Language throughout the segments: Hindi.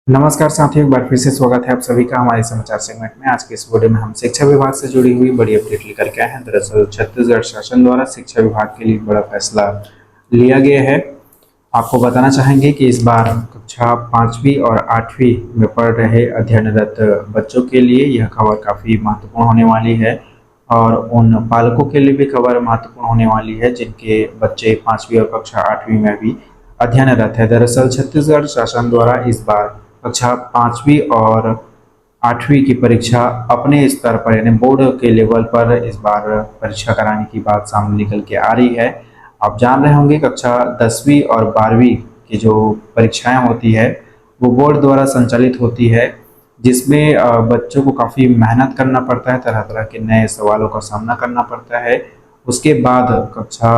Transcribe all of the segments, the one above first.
नमस्कार साथियों, एक बार फिर से स्वागत है आप सभी का हमारे समाचार सेगमेंट में। आज के इस वीडियो में हम शिक्षा विभाग से जुड़ी हुई बड़ी अपडेट लेकर के आए हैं। दरअसल छत्तीसगढ़ शासन द्वारा शिक्षा विभाग के लिए बड़ा फैसला लिया गया है। आपको बताना चाहेंगे कि इस बार कक्षा 5वीं और 8वीं में पढ़ रहे अध्ययनरत बच्चों के लिए यह खबर काफ़ी महत्वपूर्ण होने वाली है और उन पालकों के लिए भी खबर महत्वपूर्ण होने वाली है जिनके बच्चे 5वीं और कक्षा 8वीं में भी अध्ययनरत है। दरअसल छत्तीसगढ़ शासन द्वारा इस बार कक्षा 5वीं और 8वीं की परीक्षा अपने स्तर पर यानी बोर्ड के लेवल पर इस बार परीक्षा कराने की बात सामने निकल के आ रही है। आप जान रहे होंगे कक्षा 10वीं और 12वीं की जो परीक्षाएं होती है वो बोर्ड द्वारा संचालित होती है, जिसमें बच्चों को काफ़ी मेहनत करना पड़ता है, तरह तरह के नए सवालों का सामना करना पड़ता है। उसके बाद कक्षा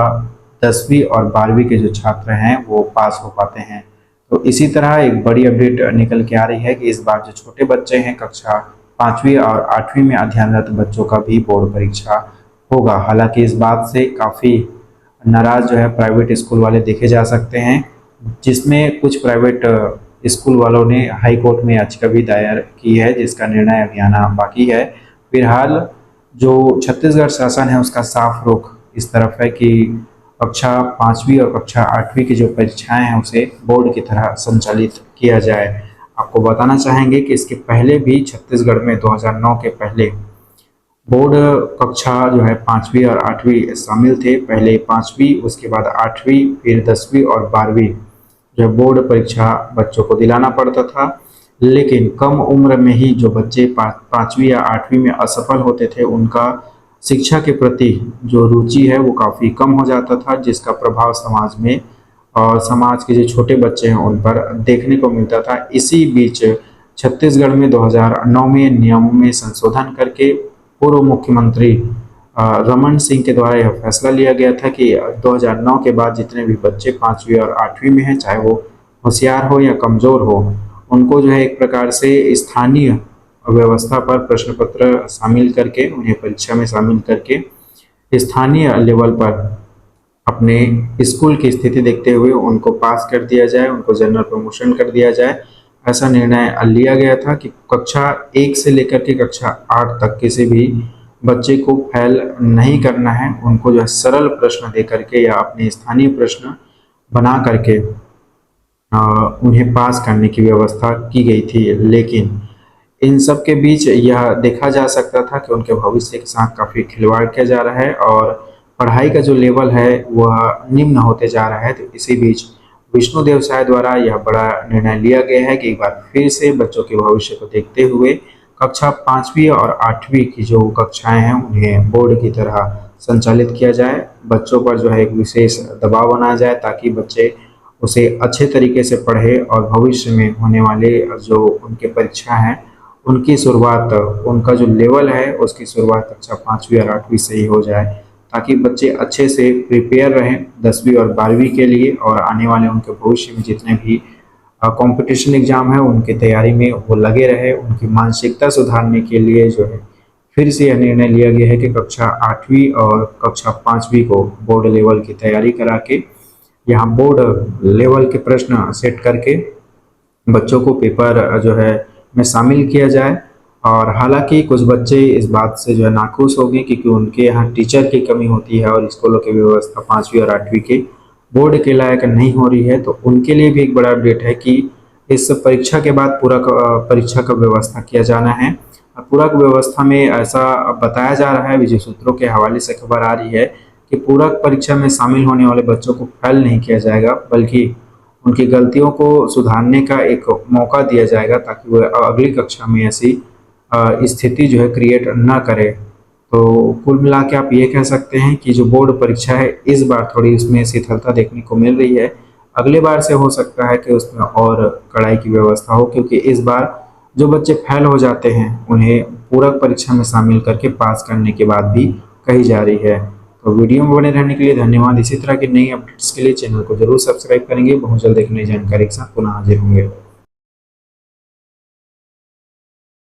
10वीं और 12वीं के जो छात्र हैं वो पास हो पाते हैं। तो इसी तरह एक बड़ी अपडेट निकल के आ रही है कि इस बार जो छोटे बच्चे हैं कक्षा 5वीं और 8वीं में अध्ययनरत बच्चों का भी बोर्ड परीक्षा होगा। हालांकि इस बात से काफ़ी नाराज जो है प्राइवेट स्कूल वाले देखे जा सकते हैं, जिसमें कुछ प्राइवेट स्कूल वालों ने हाई कोर्ट में याचिका भी दायर की है, जिसका निर्णय अभी आना बाकी है। फिलहाल जो छत्तीसगढ़ शासन है उसका साफ रुख इस तरफ है कि कक्षा 5वीं और कक्षा 8वीं की जो परीक्षाएं हैं उसे बोर्ड की तरह संचालित किया जाए। आपको बताना चाहेंगे कि इसके पहले भी छत्तीसगढ़ में 2009 के पहले बोर्ड कक्षा जो है 5वीं और 8वीं शामिल थे। पहले 5वीं, उसके बाद 8वीं, फिर 10वीं और 12वीं जो बोर्ड परीक्षा बच्चों को दिलाना पड़ता था। लेकिन कम उम्र में ही जो बच्चे 5वीं या 8वीं में असफल होते थे उनका शिक्षा के प्रति जो रुचि है वो काफ़ी कम हो जाता था, जिसका प्रभाव समाज में और समाज के जो छोटे बच्चे हैं उन पर देखने को मिलता था। इसी बीच छत्तीसगढ़ में 2009 में नियमों में संशोधन करके पूर्व मुख्यमंत्री रमन सिंह के द्वारा यह फैसला लिया गया था कि 2009 के बाद जितने भी बच्चे 5वीं और 8वीं में हैं, चाहे वो होशियार हो या कमज़ोर हो, उनको जो है एक प्रकार से स्थानीय व्यवस्था पर प्रश्न पत्र शामिल करके उन्हें परीक्षा में शामिल करके स्थानीय लेवल पर अपने स्कूल की स्थिति देखते हुए उनको पास कर दिया जाए, उनको जनरल प्रमोशन कर दिया जाए। ऐसा निर्णय लिया गया था कि कक्षा 1 से लेकर के कक्षा 8 तक किसी भी बच्चे को फेल नहीं करना है। उनको जो है सरल प्रश्न दे करके या अपने स्थानीय प्रश्न बना करके उन्हें पास करने की व्यवस्था की गई थी। लेकिन इन सब के बीच यह देखा जा सकता था कि उनके भविष्य के साथ काफ़ी खिलवाड़ किया जा रहा है और पढ़ाई का जो लेवल है वह निम्न होते जा रहा है। तो इसी बीच विष्णुदेव साय द्वारा यह बड़ा निर्णय लिया गया है कि एक बार फिर से बच्चों के भविष्य को देखते हुए कक्षा 5वीं और 8वीं की जो कक्षाएं हैं उन्हें बोर्ड की तरह संचालित किया जाए। बच्चों पर जो है एक विशेष दबाव बनाया जाए ताकि बच्चे उसे अच्छे तरीके से पढ़े और भविष्य में होने वाले जो उनके परीक्षा हैं उनकी शुरुआत, उनका जो लेवल है उसकी शुरुआत कक्षा 5वीं और 8वीं से ही हो जाए, ताकि बच्चे अच्छे से प्रिपेयर रहें 10वीं और 12वीं के लिए और आने वाले उनके भविष्य में जितने भी कंपटीशन एग्जाम है उनकी तैयारी में वो लगे रहे। उनकी मानसिकता सुधारने के लिए जो है फिर से यह निर्णय लिया गया है कि कक्षा 8वीं और कक्षा 5वीं को बोर्ड लेवल की तैयारी करा के यहाँ बोर्ड लेवल के प्रश्न सेट करके बच्चों को पेपर जो है में शामिल किया जाए। और हालांकि कुछ बच्चे इस बात से जो है नाखुश हो गए क्योंकि उनके यहाँ टीचर की कमी होती है और स्कूलों की व्यवस्था 5वीं और 8वीं के बोर्ड के लायक नहीं हो रही है। तो उनके लिए भी एक बड़ा अपडेट है कि इस परीक्षा के बाद पूरक परीक्षा का व्यवस्था किया जाना है। पूरक व्यवस्था में ऐसा बताया जा रहा है, विजय सूत्रों के हवाले से खबर आ रही है कि पूरक परीक्षा में शामिल होने वाले बच्चों को फेल नहीं किया जाएगा, बल्कि उनकी गलतियों को सुधारने का एक मौका दिया जाएगा ताकि वह अगली कक्षा में ऐसी स्थिति जो है क्रिएट ना करे। तो कुल मिला के आप ये कह सकते हैं कि जो बोर्ड परीक्षा है इस बार थोड़ी उसमें शिथिलता देखने को मिल रही है। अगले बार से हो सकता है कि उसमें और कड़ाई की व्यवस्था हो, क्योंकि इस बार जो बच्चे फेल हो जाते हैं उन्हें पूरक परीक्षा में शामिल करके पास करने की बात भी कही जा रही है। तो वीडियो में बने रहने के लिए धन्यवाद। इसी तरह की नई अपडेट्स के लिए चैनल को जरूर सब्सक्राइब करेंगे। बहुत जल्द एक नई जानकारी के साथ पुनः हाजिर होंगे।